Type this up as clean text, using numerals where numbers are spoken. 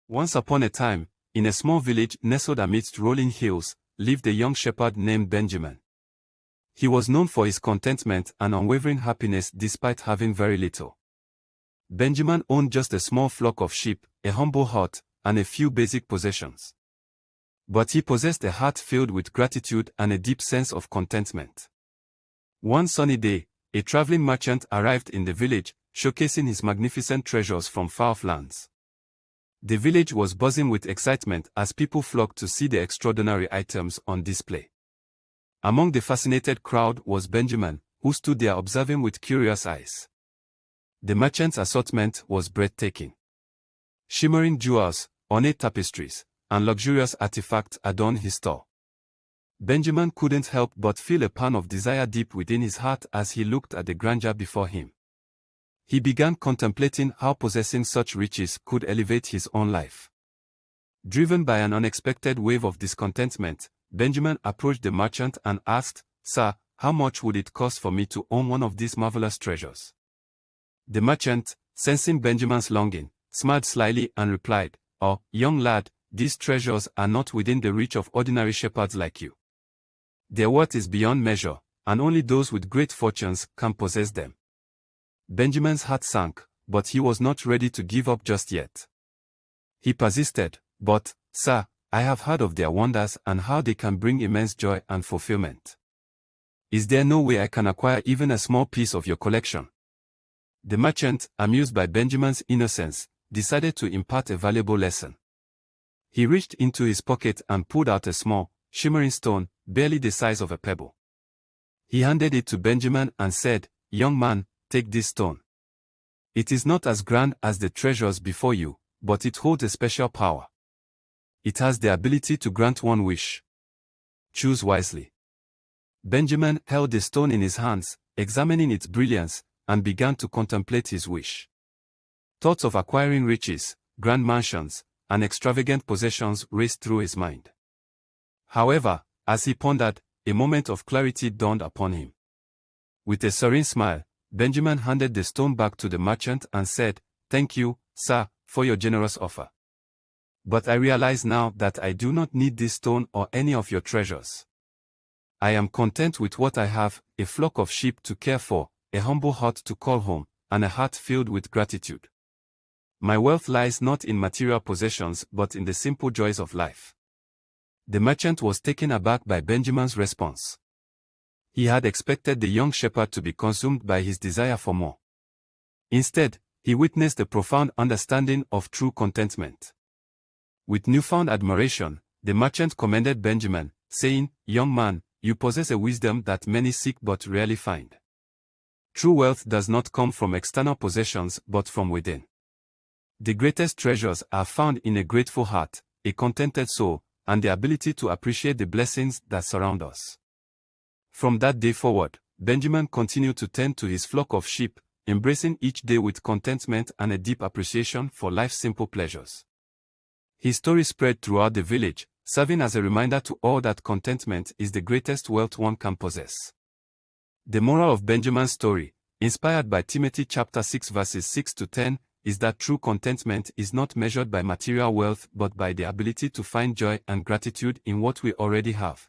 Once upon a time, in a small village nestled amidst rolling hills, lived a young shepherd named Benjamin. He was known for his contentment and unwavering happiness despite having very little. Benjamin owned just a small flock of sheep, a humble hut, and a few basic possessions. But he possessed a heart filled with gratitude and a deep sense of contentment. One sunny day, a traveling merchant arrived in the village, showcasing his magnificent treasures from far-off lands. The village was buzzing with excitement as people flocked to see the extraordinary items on display. Among the fascinated crowd was Benjamin, who stood there observing with curious eyes. The merchant's assortment was breathtaking. Shimmering jewels, ornate tapestries, and luxurious artifacts adorned his stall. Benjamin couldn't help but feel a pang of desire deep within his heart as he looked at the grandeur before him. He began contemplating how possessing such riches could elevate his own life. Driven by an unexpected wave of discontentment, Benjamin approached the merchant and asked, "Sir, how much would it cost for me to own one of these marvelous treasures?" The merchant, sensing Benjamin's longing, smiled slyly and replied, "Oh, young lad, these treasures are not within the reach of ordinary shepherds like you. Their worth is beyond measure, and only those with great fortunes can possess them." Benjamin's heart sank, but he was not ready to give up just yet. He persisted, "But, sir, I have heard of their wonders and how they can bring immense joy and fulfillment. Is there no way I can acquire even a small piece of your collection?" The merchant, amused by Benjamin's innocence, decided to impart a valuable lesson. He reached into his pocket and pulled out a small, shimmering stone, barely the size of a pebble. He handed it to Benjamin and said, "Young man, take this stone. It is not as grand as the treasures before you, but it holds a special power. It has the ability to grant one wish. Choose wisely." Benjamin held the stone in his hands, examining its brilliance, and began to contemplate his wish. Thoughts of acquiring riches, grand mansions, and extravagant possessions raced through his mind. However, as he pondered, a moment of clarity dawned upon him. With a serene smile, Benjamin handed the stone back to the merchant and said, "Thank you, sir, for your generous offer. But I realize now that I do not need this stone or any of your treasures. I am content with what I have, a flock of sheep to care for, a humble hut to call home, and a heart filled with gratitude. My wealth lies not in material possessions but in the simple joys of life." The merchant was taken aback by Benjamin's response. He had expected the young shepherd to be consumed by his desire for more. Instead, he witnessed a profound understanding of true contentment. With newfound admiration, the merchant commended Benjamin, saying, "Young man, you possess a wisdom that many seek but rarely find. True wealth does not come from external possessions but from within. The greatest treasures are found in a grateful heart, a contented soul, and the ability to appreciate the blessings that surround us." From that day forward, Benjamin continued to tend to his flock of sheep, embracing each day with contentment and a deep appreciation for life's simple pleasures. His story spread throughout the village, serving as a reminder to all that contentment is the greatest wealth one can possess. The moral of Benjamin's story, inspired by Timothy chapter 6 verses 6 to 10, is that true contentment is not measured by material wealth but by the ability to find joy and gratitude in what we already have.